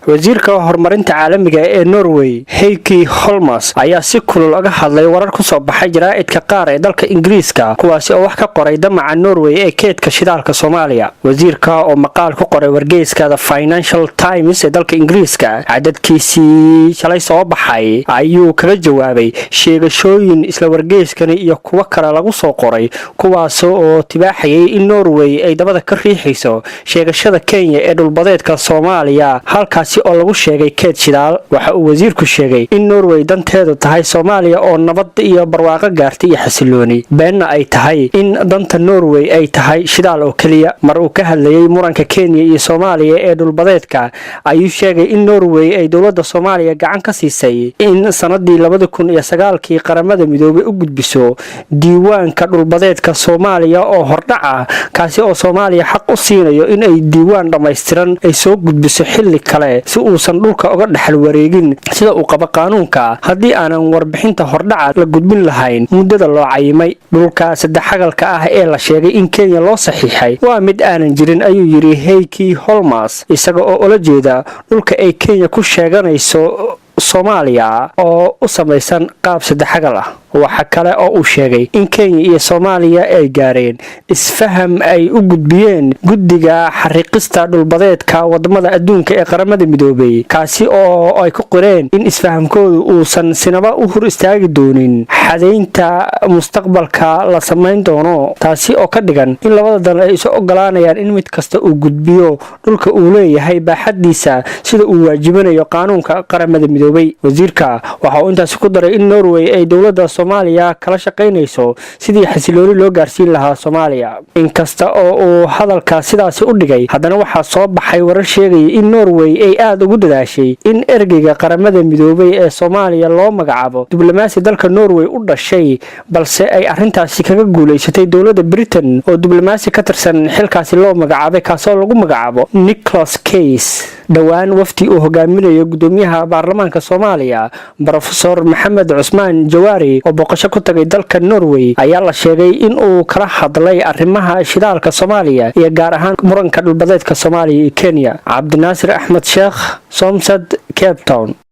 wasiirka horumarinta caalamiga ee Norway Heikki Holmes ayaa si kulul uga hadlay warar ku soo baxay jaraa'idka qaar ee dalka Ingiriiska kuwaas oo wax ka qoray damaca Norway ee keedka shidaalka Soomaaliya. wasiirka oo maqaal ku qoray wargeyska The Financial Times ee dalka Ingiriiska cadadkiisii shalay soo baxay ayuu kaga jawaabay sheegashooyin isla wargeyskani iyo kuwa kale lagu soo qoray kuwaas oo tibaaxayay in Norway ay dabada ka riixayso sheegashada Kenya ee dhulbadeedka Soomaaliya halkaas oo lagu sheegay keed shidaal. waxa uu wasiirku sheegay in Norway danteedu tahay Soomaaliya oo nabad iyo barwaaqo gaartay iyo xasilooni beenna ay tahay in danta Norway ay tahay shidaal oo kaliya. mar uu ka hadlayay muranka Kenya iyo Soomaaliya ee dhulbadeedka ayuu sheegay in Norway ay dawladda Soomaaliya gacan ka siisay in sanadii 2009 qaramada midoobay u gudbiso diiwaanka dhulbadeedka Soomaaliya oo hordhaca kaasi oo Soomaaliya xaq u siinayo in ay diiwaan dhameystiran ay soo gudbiso xilli kale si uusan dhulka uga dhaxal wareegin sida uu qaba qaanuunka haddii aanan warbixinta hordhaca la gudbin lahayn muddada loo cayimay. dhulka saddexagalka ah ee la sheegay in Kenya loo saxiixay waa mid aanan jirin ayuu yiri Heikki Holmes isaga oo ula jeeda dhulka ay Kenya ku sheeganayso Soomaaliya oo u samaysan qaab saddexagal ah. waxa kale oo uu sheegay in Kenya iyo Soomaaliya ay gaareen isfaham ay u gudbiyeen guddiga xariiqista dhulbadeedka wadamada adduunka ee qaramada midoobay kaasi oo ay ku qoreen in isfahamkoodu uusan sinaba u hor istaagi doonin xadeynta mustaqbalka la sameyn doono taasi oo ka dhigan in labada dal ay isu ogolaanayaan in mid kasta uu gudbiyo dhulka uu leeyahay baaxadiisa sida uu waajibinayo qaanuunka qaramada midoobay. wasiirka waxa uu intaas ku daray in Norway ay dawladda Soomaaliya kala shaqeynayso sidii xasilooni loo gaarsiin lahaa Soomaaliya. inkasta oo uu hadalka sidaas u dhigay haddana waxa soo baxay warar sheegay in Norway ay aad ugu dadaashay in ergeyga qaramada midoobay ee Soomaaliya loo magacaabo diblomaasi dalka Norway u dhashay balse ay arintaasi kaga guuleysatay dawladda Britain oo diblomaasi ka tirsan xilkaasi loo magacaabay kaasoo lagu magacaabo Nicholas Case. dhawaan wafti uu hogaaminayo gudoomiyaha baarlamaanka Soomaaliya Professor Maxamed Cusmaan Jawaari oo boqosho ku tagay dalka Norway ayaa la sheegay in uu kala hadlay arrimaha shidaalka Soomaaliya iyo gaar ahaan muranka dhulbadeedka Soomaaliya iyo Kenya. Cabdinaasir Axmed Sheekh, Somsad, Cape Town.